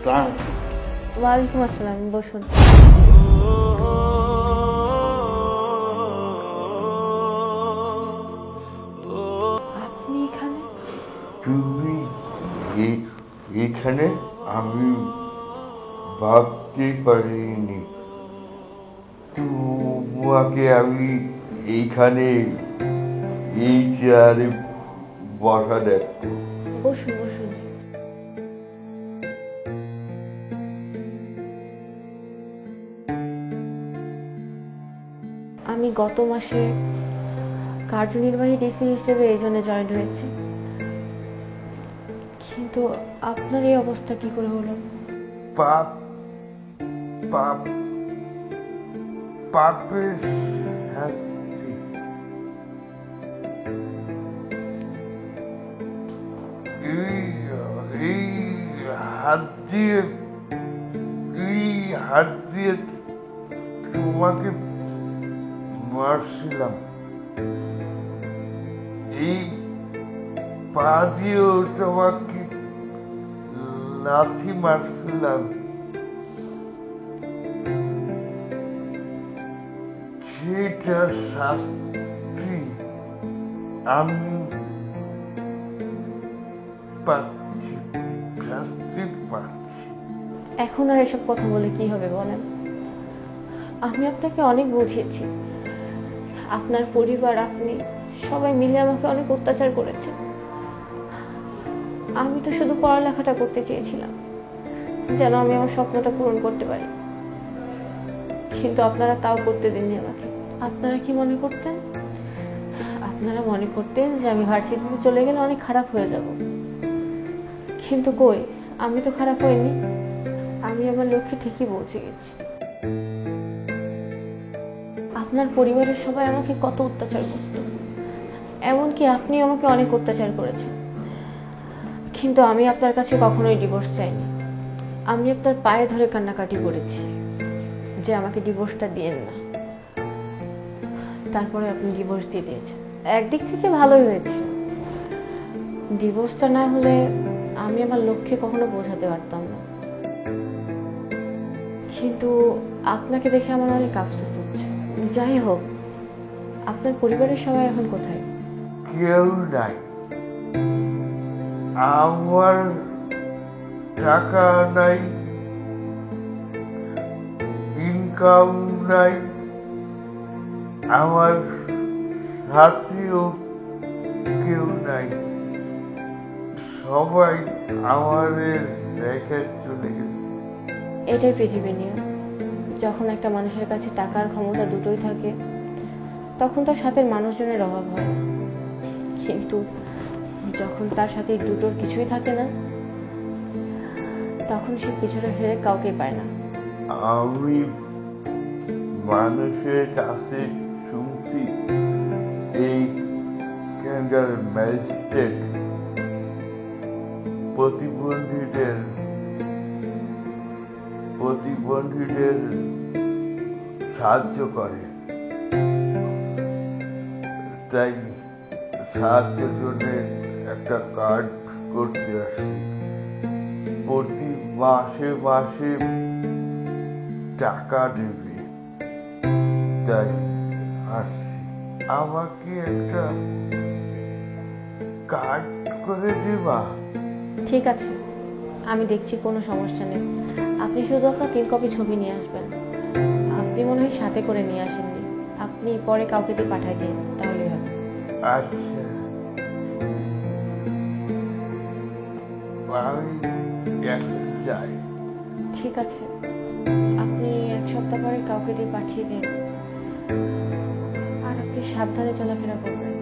ওয়ালাইকুম আসসালাম, বসুন। আপনি এখানে? তুমি এখানে? আমি ভাবতে পারিনি তোমাকে আমি এইখানে এই চেয়ারে বসা দেখো। বসুন বসুন। আমি গত মাসে কার্যনির্বাহী ডিসি হিসেবে এই জন্য জয়েন হয়েছি, কিন্তু আপনার এই অবস্থা কি করে হলো? পাপ পাপ পাপের শাস্তি। এই হাত দিয়ে তোমাকে মারছিলাম, এই পা দিয়েও তোমাকে লাথি মারছিলাম। সেটা শাস্তি আমি পাচ্ছি, শাস্তি পাচ্ছি। এখন আর এসব কথা বলে কি হবে বলেন? আমি আপনাকে অনেক বুঝিয়েছি, আপনার পরিবার, আপনি সবাই মিলে আমাকে অনেক অত্যাচার করেছে। আমি তো শুধু পড়ালেখাটা করতে চেয়েছিলাম, যেন আমি আমার স্বপ্নটা পূরণ করতে পারি, কিন্তু আপনারা তাও করতে দেননি আমাকে। আপনারা কি মনে করতেন? আপনারা মনে করতেন যে আমি ভার্সিটিতে চলে গেলে অনেক খারাপ হয়ে যাব, কিন্তু কই, আমি তো খারাপ হইনি। আমি আমার লক্ষ্যে ঠিকই পৌঁছে গেছি। আপনার পরিবারের সবাই আমাকে কত অত্যাচার করত, এমনকি আপনি আমাকে অনেক অত্যাচার করেছেন, কিন্তু আমি আপনার কাছে কখনোই ডিভোর্স চাইনি। আমি আপনার পায়ে ধরে কান্নাকাটি করেছি যে আমাকে ডিভোর্সটা দিয়েন না, তারপরে আপনি ডিভোর্স দিয়ে দিয়েছেন। একদিক থেকে ভালোই হয়েছে, ডিভোর্সটা না হলে আমি আমার লক্ষ্যে কখনো পৌঁছাতে পারতাম না। কিন্তু আপনাকে দেখে আমার অনেক আফসোস হচ্ছে। যাই হোক, আপনার পরিবারের সবাই এখন কোথায়? কেউ নাই, আমার টাকা নাই, ইনকাম নাই, আমার সাথীও কেউ নাই, সবাই আমাদের রেখে চলে গেছে। এটাই পৃথিবী নিয়ম। যখন একটা মানুষের কাছে টাকার ক্ষমতা দুটোই থাকে, তখন তার সাথে মানুষজনের অভাব হয়, কিন্তু যখন তার সাথে দুটোর কিছুই থাকে না, তখন সে পিছনে ফিরে কাউকে পায় না। আমি মানুষের কাছে শুনছি এইখানকার ম্যাজিস্ট্রেট প্রতিবন্ধীদের সাহায্য করে, তাই সাহায্যের জন্য একটা কার্ড করতে আসি। প্রতি মাসে মাসে টাকা দেবে, তাই আসছি। আমাকে একটা কার্ড করে দিবা? ঠিক আছে, আমি দেখছি, কোনো সমস্যা নেই। আপনি শুধু আপনার 3 কপি ছবি নিয়ে আসবেন। আপনি মনে হয় সাথে করে নিয়ে আসেননি, আপনি পরে কাউকে দিয়ে পাঠাই দিন, তাহলেই হবে। আচ্ছা, আমি এখন যাই। ঠিক আছে, আপনি 1 সপ্তাহ পরে কাউকে দিয়ে পাঠিয়ে দিন, আর আপনি সাবধানে চলাফেরা করবেন।